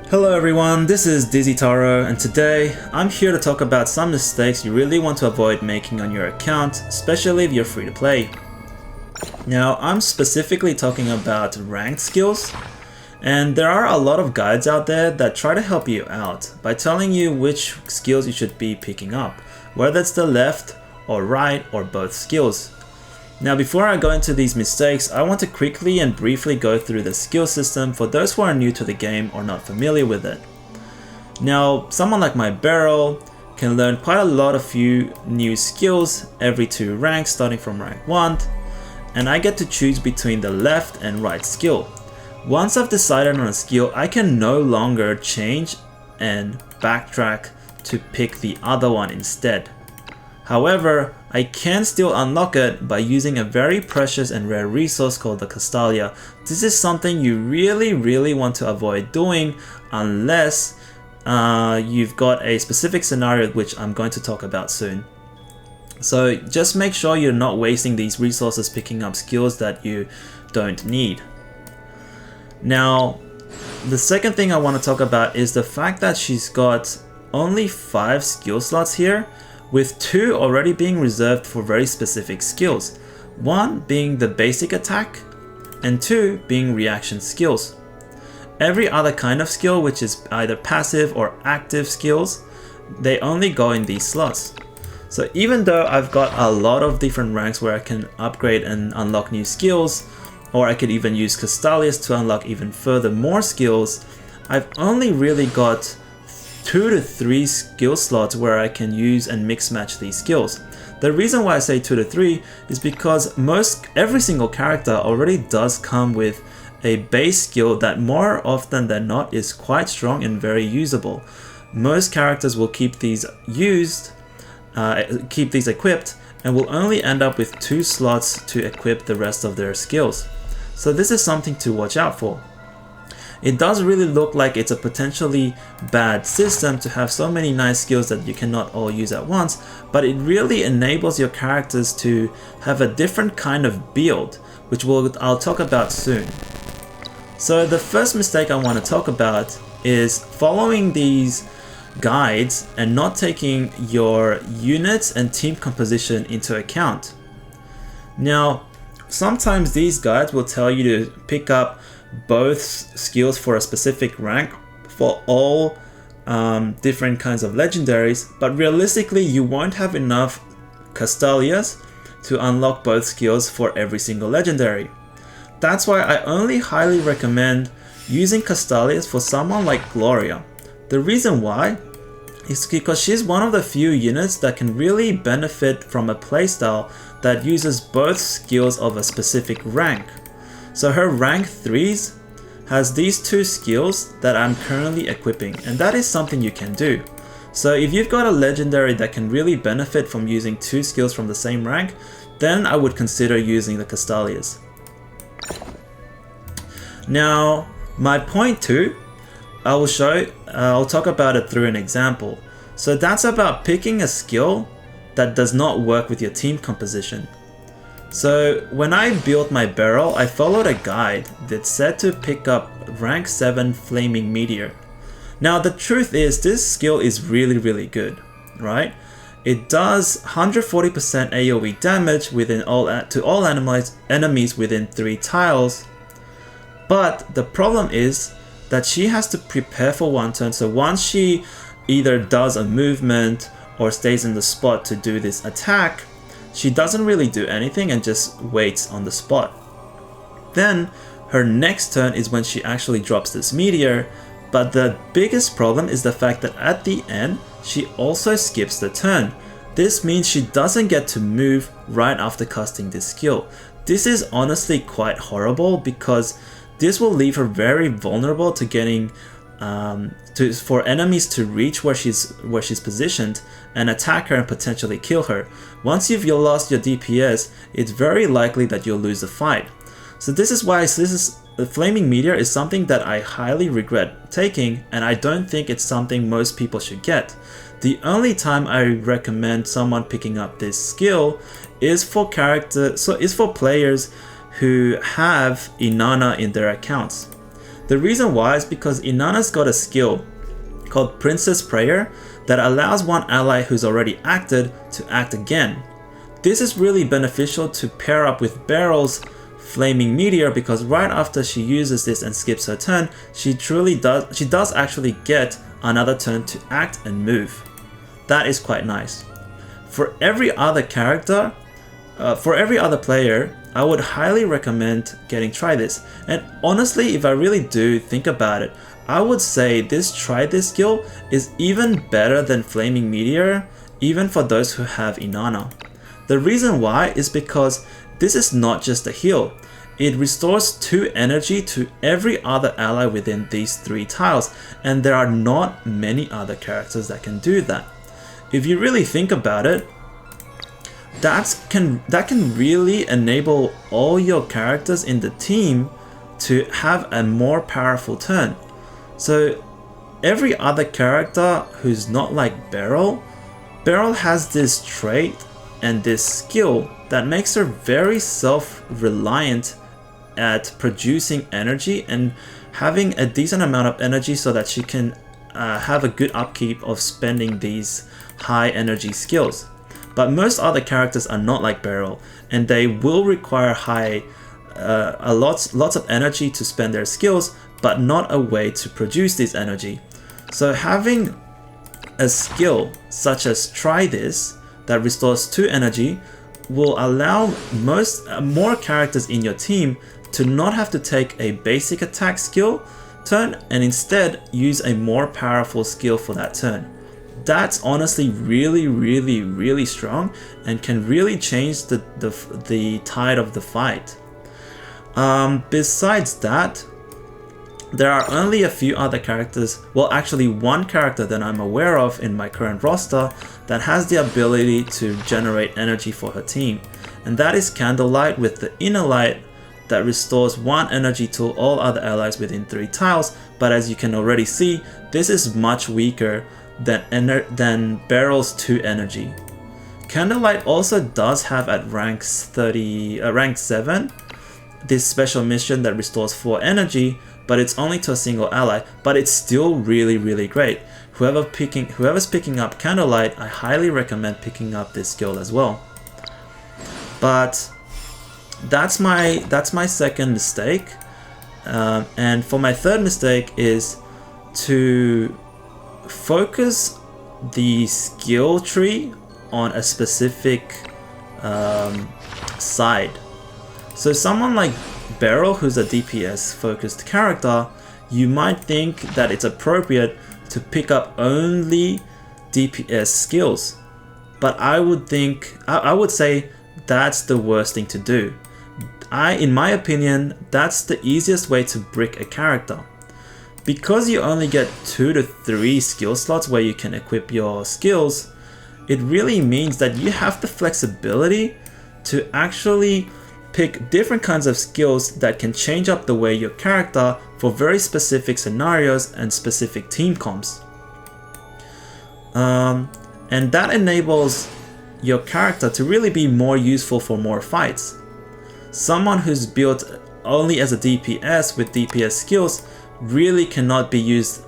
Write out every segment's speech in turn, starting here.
Hello everyone, this is Dizzy Taro, and today I'm here to talk about some mistakes you really want to avoid making on your account, especially if you're free to play. Now, I'm specifically talking about ranked skills, and there are a lot of guides out there that try to help you out by telling you which skills you should be picking up, whether it's the left or right or both skills. Now, before I go into these mistakes, I want to quickly and briefly go through the skill system for those who are new to the game or not familiar with it. Now, someone like my barrel can learn quite a lot of few new skills every 2 ranks starting from rank 1, and I get to choose between the left and right skill. Once I've decided on a skill, I can no longer change and backtrack to pick the other one instead. However, I can still unlock it by using a very precious and rare resource called the Castalia. This is something you really want to avoid doing unless you've got a specific scenario which I'm going to talk about soon. So just make sure you're not wasting these resources picking up skills that you don't need. Now, the second thing I want to talk about is the fact that she's got only 5 skill slots here, with 2 already being reserved for very specific skills, 1 being the basic attack and 2 being reaction skills. Every other kind of skill, which is either passive or active skills, they only go in these slots. So even though I've got a lot of different ranks where I can upgrade and unlock new skills, or I could even use Castalias to unlock even further more skills, I've only really got 2 to 3 skill slots where I can use and mix match these skills. The reason why I say 2 to 3 is because every single character already does come with a base skill that more often than not is quite strong and very usable. Most characters will keep these equipped, and will only end up with 2 slots to equip the rest of their skills. So this is something to watch out for. It does really look like it's a potentially bad system to have so many nice skills that you cannot all use at once, but it really enables your characters to have a different kind of build, which I'll talk about soon. So the first mistake I want to talk about is following these guides and not taking your units and team composition into account. Now, sometimes these guides will tell you to pick up both skills for a specific rank for all different kinds of legendaries, but realistically you won't have enough Castalias to unlock both skills for every single legendary. That's why I only highly recommend using Castalias for someone like Gloria. The reason why is because she's one of the few units that can really benefit from a playstyle that uses both skills of a specific rank. So her rank 3s has these 2 skills that I'm currently equipping, and that is something you can do. So if you've got a legendary that can really benefit from using 2 skills from the same rank, then I would consider using the Castalias. Now, my point 2, I'll talk about it through an example. So that's about picking a skill that does not work with your team composition. So when I built my barrel, I followed a guide that said to pick up rank 7 Flaming Meteor. Now the truth is this skill is really good, right? It does 140% AoE damage to all enemies within 3 tiles. But the problem is that she has to prepare for 1 turn, so once she either does a movement or stays in the spot to do this attack, she doesn't really do anything and just waits on the spot. Then her next turn is when she actually drops this meteor, but the biggest problem is the fact that at the end she also skips the turn. This means she doesn't get to move right after casting this skill. This is honestly quite horrible because this will leave her very vulnerable to getting for enemies to reach where she's positioned and attack her and potentially kill her. Once you've lost your DPS, it's very likely that you'll lose the fight. So this is why the Flaming Meteor is something that I highly regret taking, and I don't think it's something most people should get. The only time I recommend someone picking up this skill is for players who have Inanna in their accounts. The reason why is because Inanna's got a skill called Princess Prayer that allows one ally who's already acted to act again. This is really beneficial to pair up with Beryl's Flaming Meteor, because right after she uses this and skips her turn, she does actually get another turn to act and move. That is quite nice. For every other character, for every other player, I would highly recommend try this. And honestly, if I really do think about it, I would say this try this skill is even better than Flaming Meteor, even for those who have Inanna. The reason why is because this is not just a heal. It restores 2 energy to every other ally within these 3 tiles, and there are not many other characters that can do that. If you really think about it, that can really enable all your characters in the team to have a more powerful turn. So every other character who's not like Beryl has this trait and this skill that makes her very self-reliant at producing energy and having a decent amount of energy so that she can have a good upkeep of spending these high energy skills. But most other characters are not like Beryl, and they will require lots of energy to spend their skills, but not a way to produce this energy. So having a skill such as Try This that restores 2 energy will allow more characters in your team to not have to take a basic attack skill turn and instead use a more powerful skill for that turn. That's honestly really strong and can really change the tide of the fight. Besides that, there are only a few other characters, well actually one character that I'm aware of in my current roster that has the ability to generate energy for her team, and that is Candlelight with the Inner Light that restores 1 energy to all other allies within 3 tiles, but as you can already see, this is much weaker than Beryl's 2 energy. Candlelight also does have at rank 7 this special mission that restores 4 energy, but it's only to a single ally, but it's still really great. Whoever's picking up Candlelight, I highly recommend picking up this skill as well. But that's my second mistake, and for my third mistake is to focus the skill tree on a specific side. So someone like Beryl, who's a DPS focused character, you might think that it's appropriate to pick up only DPS skills, but I would say that's the worst thing to do. In my opinion, that's the easiest way to brick a character. Because you only get 2 to 3 skill slots where you can equip your skills, it really means that you have the flexibility to actually pick different kinds of skills that can change up the way your character for very specific scenarios and specific team comps. And that enables your character to really be more useful for more fights. Someone who's built only as a DPS with DPS skills really cannot be used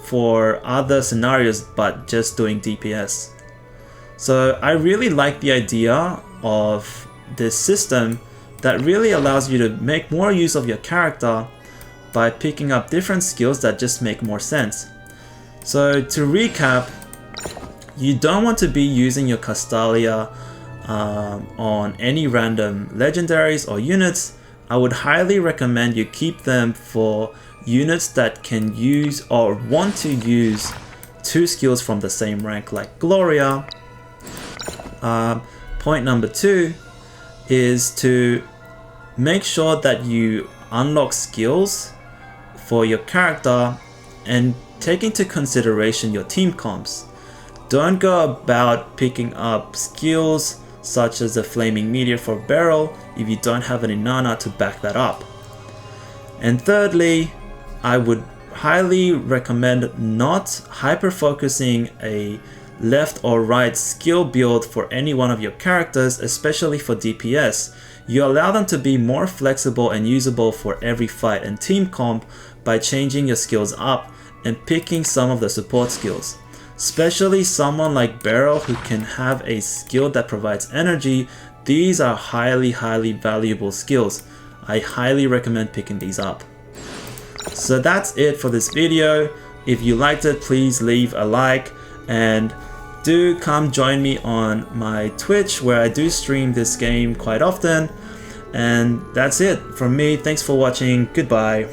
for other scenarios but just doing DPS. So I really like the idea of this system that really allows you to make more use of your character by picking up different skills that just make more sense. So to recap, you don't want to be using your Castalia on any random legendaries or units. I would highly recommend you keep them for units that can use or want to use 2 skills from the same rank like Gloria. Point number 2 is to make sure that you unlock skills for your character and take into consideration your team comps. Don't go about picking up skills such as the Flaming Meteor for Beryl if you don't have an Inanna to back that up. And thirdly, I would highly recommend not hyper-focusing a left or right skill build for any one of your characters, especially for DPS. You allow them to be more flexible and usable for every fight and team comp by changing your skills up and picking some of the support skills. Especially someone like Beryl who can have a skill that provides energy. These are highly valuable skills. I highly recommend picking these up. So that's it for this video. If you liked it, please leave a like and do come join me on my Twitch where I do stream this game quite often. And that's it from me. Thanks for watching. Goodbye.